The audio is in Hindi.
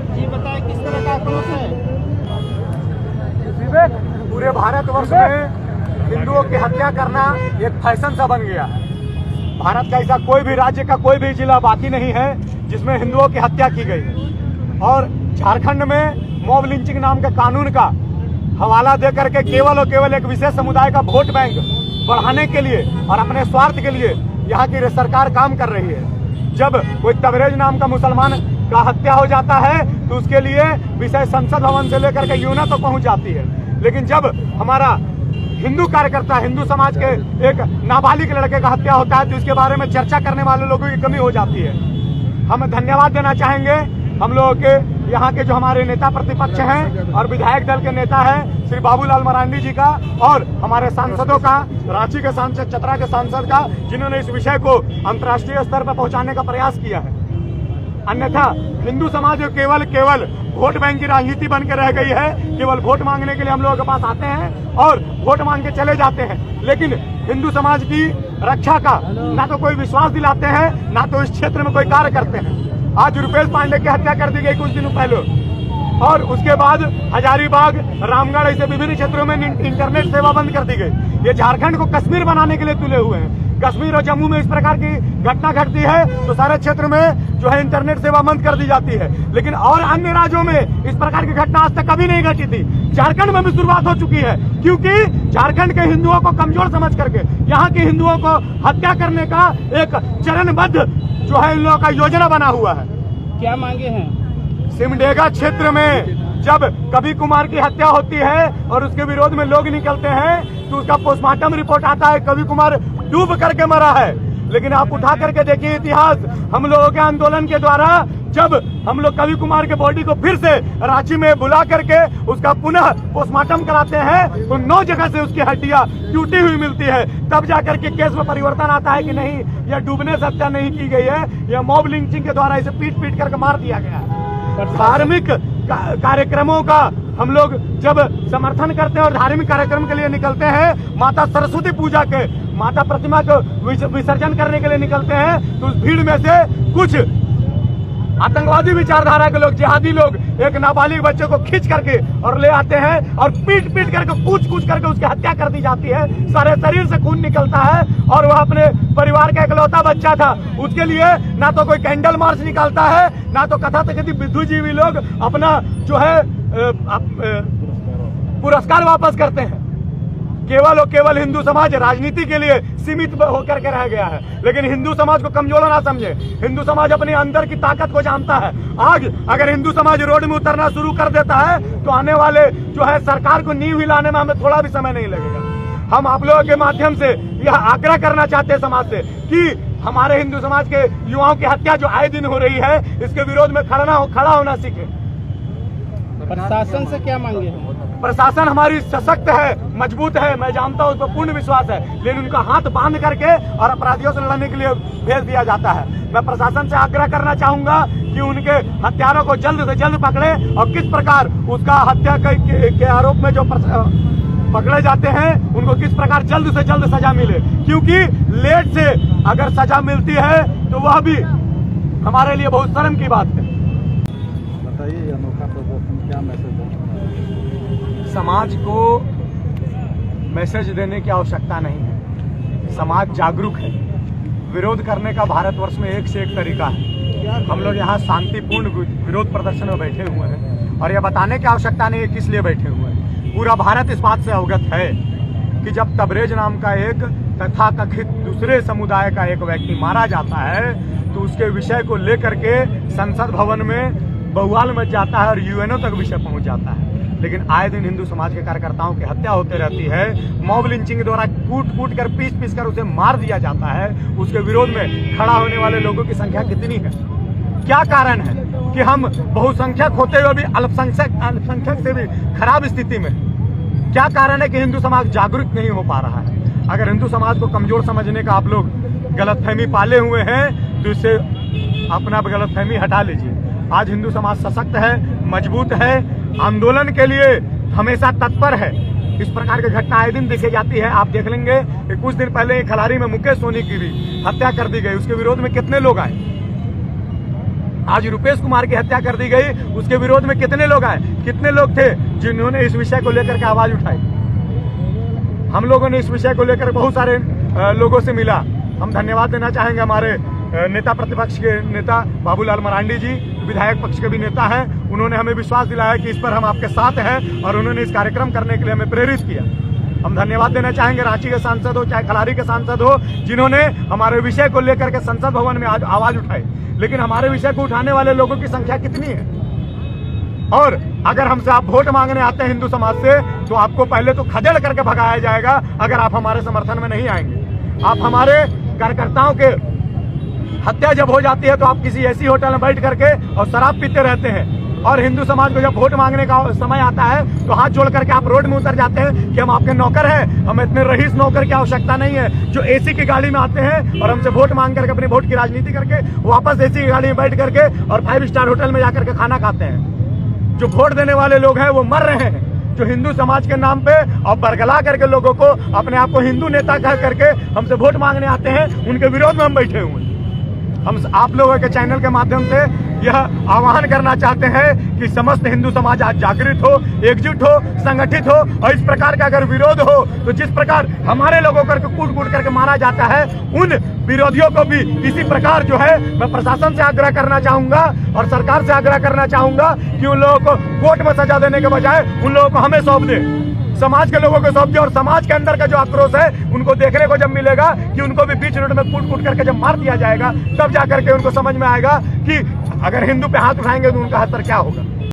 जी बताएं किस तरह का आक्रोश है? पूरे भारतवर्ष में हिंदुओं की हत्या करना एक फैशन सा बन गया है। भारत का ऐसा कोई भी राज्य का कोई भी जिला बाकी नहीं है जिसमें हिंदुओं की हत्या की गई। और झारखंड में मॉब लिंचिंग नाम के कानून का हवाला देकर के केवल और केवल एक विशेष समुदाय का वोट बैंक बढ़ाने के लिए और अपने स्वार्थ के लिए यहाँ की सरकार काम कर रही है। जब कोई तबरेज नाम का मुसलमान का हत्या हो जाता है तो उसके लिए विषय संसद भवन से लेकर के यूना तो पहुंच जाती है, लेकिन जब हमारा हिंदू कार्यकर्ता हिंदू समाज के एक नाबालिग लड़के का हत्या होता है तो इसके बारे में चर्चा करने वाले लोगों की कमी हो जाती है। हम धन्यवाद देना चाहेंगे हम लोगों के यहाँ के जो हमारे नेता प्रतिपक्ष हैं और विधायक दल के नेता हैं श्री बाबूलाल मरांडी जी का और हमारे सांसदों का, रांची के सांसद, चतरा के सांसद का, जिन्होंने इस विषय को अंतर्राष्ट्रीय स्तर पर पहुंचाने का प्रयास किया है। अन्यथा हिंदू समाज केवल वोट बैंक की राजनीति बन के रह गई है। केवल वोट मांगने के लिए हम लोगों के पास आते हैं और वोट मांग के चले जाते हैं, लेकिन हिंदू समाज की रक्षा का ना तो कोई विश्वास दिलाते हैं ना तो इस क्षेत्र में कोई कार्य करते हैं। आज रुपेश पांडे की हत्या कर दी गई कुछ दिनों पहले और उसके बाद हजारीबाग, रामगढ़ ऐसे विभिन्न क्षेत्रों में इंटरनेट सेवा बंद कर दी गई। ये झारखंड को कश्मीर बनाने के लिए तुले हुए हैं। कश्मीर और जम्मू में इस प्रकार की घटना घटती है तो सारे क्षेत्र में जो है इंटरनेट सेवा बंद कर दी जाती है, लेकिन और अन्य राज्यों में इस प्रकार की घटना आज तक कभी नहीं घटी थी। झारखंड में भी शुरुआत हो चुकी है क्योंकि झारखंड के हिंदुओं को कमजोर समझ करके यहाँ के हिंदुओं को हत्या करने का एक चरणबद्ध जो है इन लोगों का योजना बना हुआ है। क्या मांगे हैं? सिमडेगा क्षेत्र में जब कवि कुमार की हत्या होती है और उसके विरोध में लोग निकलते हैं तो उसका पोस्टमार्टम रिपोर्ट आता है कवि कुमार डूब करके मरा है। लेकिन आप उठा करके देखिए इतिहास, हम लोगों के आंदोलन के द्वारा जब हम लोग कवि कुमार के बॉडी को फिर से रांची में बुला करके उसका पुनः पोस्टमार्टम कराते हैं तो 9 जगह से उसकी हड्डियां टूटी हुई मिलती है। तब जाकर के केस में परिवर्तन आता है कि नहीं, यह डूबने से हत्या नहीं की गई है, यह मॉब लिंचिंग के द्वारा इसे पीट पीट करके मार दिया गया है। धार्मिक कार्यक्रमों का हम लोग जब समर्थन करते हैं और धार्मिक कार्यक्रम के लिए निकलते हैं, माता सरस्वती पूजा के, माता प्रतिमा को विसर्जन करने के लिए निकलते हैं तो उस भीड़ में से कुछ आतंकवादी विचारधारा के लोग, जिहादी लोग एक नाबालिग बच्चे को खींच करके और ले आते हैं और पीट पीट करके कूच करके उसकी हत्या कर दी जाती है। सारे शरीर से खून निकलता है और वह अपने परिवार का इकलौता बच्चा था, उसके लिए ना तो कोई कैंडल मार्च निकालता है ना तो कथाकथित बुद्धिजीवी लोग अपना जो है पुरस्कार वापस करते हैं। केवल और केवल हिंदू समाज राजनीति के लिए सीमित होकर के रह गया है, लेकिन हिंदू समाज को कमजोर ना समझे। हिंदू समाज अपने अंदर की ताकत को जानता है। आज अगर हिंदू समाज रोड में उतरना शुरू कर देता है तो आने वाले जो है सरकार को नींव हिलाने में हमें थोड़ा भी समय नहीं लगेगा। हम आप लोगों के माध्यम से यह आग्रह करना चाहते हैं समाज से कि हमारे हिंदू समाज के युवाओं की हत्या जो आए दिन हो रही है इसके विरोध में खड़ा होना सीखे। प्रशासन से क्या मांगे हैं? प्रशासन हमारी सशक्त है, मजबूत है, मैं जानता हूँ, उस पर पूर्ण विश्वास है, लेकिन उनका हाथ बांध करके और अपराधियों से लड़ने के लिए भेज दिया जाता है। मैं प्रशासन से आग्रह करना चाहूंगा कि उनके हत्यारों को जल्द से जल्द पकड़े और किस प्रकार उसका हत्या के आरोप में जो पकड़े जाते हैं उनको किस प्रकार जल्द से जल्द सजा मिले, क्योंकि लेट से अगर सजा मिलती है तो वह भी हमारे लिए बहुत शर्म की बात है। बताइए अनोखा प्रदर्शन क्या मैसेज है? समाज को मैसेज देने की आवश्यकता नहीं है, समाज जागरूक है। विरोध करने का भारतवर्ष में एक से एक तरीका है। हम लोग यहाँ शांतिपूर्ण विरोध प्रदर्शन में बैठे हुए हैं और यह बताने की आवश्यकता नहीं है किस लिए बैठे हुए हैं। पूरा भारत इस बात से अवगत है कि जब तबरेज नाम का एक तथाकथित दूसरे समुदाय का एक व्यक्ति मारा जाता है तो उसके विषय को लेकर के संसद भवन में बवाल मच जाता है और यूएनओ तक विषय पहुंच जाता है। लेकिन आए दिन हिंदू समाज के कार्यकर्ताओं की हत्या होते रहती है। मॉब लिंचिंग के द्वारा कूट कर पीस कर उसे मार दिया जाता है। उसके विरोध में खड़ा होने वाले लोगों की संख्या कितनी है? क्या कारण है कि हम बहुसंख्यक होते हुए भी अल्पसंख्यक से भी खराब स्थिति में? क्या कारण है कि हिंदू समाज जागरूक नहीं हो पा रहा है? अगर हिंदू समाज को कमजोर समझने का आप लोग गलतफहमी पाले हुए हैं तो इससे अपना गलतफहमी हटा लीजिए। आज हिंदू समाज सशक्त है, मजबूत है, आंदोलन के लिए हमेशा तत्पर है। इस प्रकार की घटना आए दिन देखी जाती है। आप देख लेंगे कि कुछ दिन पहले खलारी में मुकेश सोनी की भी हत्या कर दी गई, उसके विरोध में कितने लोग आए। आज रुपेश कुमार की हत्या कर दी गई, उसके विरोध में कितने लोग आए, कितने लोग थे जिन्होंने इस विषय को लेकर के आवाज उठाई। हम लोगों ने इस विषय को लेकर बहुत सारे लोगों से मिला। हम धन्यवाद देना चाहेंगे हमारे नेता प्रतिपक्ष के नेता बाबूलाल मरांडी जी, विधायक पक्ष के भी नेता हैं। उन्होंने हमें विश्वास दिलाया कि इस पर हम आपके साथ हैं और उन्होंने इस कार्यक्रम करने के लिए हमें प्रेरित किया। हम धन्यवाद देना चाहेंगे रांची के सांसद हो चाहे खलारी के सांसद हो, जिन्होंने हमारे विषय को लेकर के संसद भवन में आज आवाज उठाई। लेकिन हमारे विषय को उठाने वाले लोगों की संख्या कितनी है? और अगर हमसे आप वोट मांगने आते हैं हिंदू समाज से, तो आपको पहले तो खदेड़ करके भगाया जाएगा अगर आप हमारे समर्थन में नहीं आएंगे। आप हमारे कार्यकर्ताओं के हत्या जब हो जाती है तो आप किसी ऐसी होटल में बैठ करके और शराब पीते रहते हैं, और हिंदू समाज को जब वोट मांगने का समय आता है तो हाथ जोड़ करके आप रोड में उतर जाते हैं कि हम आपके नौकर हैं, हम इतने रईस नौकर की आवश्यकता नहीं है। जो एसी की गाड़ी में आते हैं और हमसे वोट मांग करके अपनी वोट की राजनीति करके वापस एसी की गाड़ी में बैठ करके और 5 स्टार होटल में जाकर के खाना खाते हैं। जो वोट देने वाले लोग हैं वो मर रहे हैं, जो हिंदू समाज के नाम पे और बरगला करके लोगों को अपने आप को हिंदू नेता कह करके हमसे वोट मांगने आते हैं, उनके विरोध में हम बैठे हुए हैं। हम आप लोगों के चैनल के माध्यम से यह आह्वान करना चाहते हैं कि समस्त हिंदू समाज आज जागृत हो, एकजुट हो, संगठित हो, और इस प्रकार का अगर विरोध हो तो जिस प्रकार हमारे लोगों को कूट कूट करके मारा जाता है, उन विरोधियों को भी इसी प्रकार जो है मैं प्रशासन से आग्रह करना चाहूंगा और सरकार से आग्रह करना चाहूंगा कि उन लोगों को कोर्ट में सजा देने के बजाय उन लोगों को हमें सौंप दे, समाज के लोगों को सौंप दे। और समाज के अंदर का जो आक्रोश है उनको देखने को जब मिलेगा कि उनको भी बीच रोड में कूट कूट करके जब मार दिया जाएगा, तब जाकर के उनको समझ में आएगा कि अगर हिंदू पे हाथ उठाएंगे तो उनका असर क्या होगा।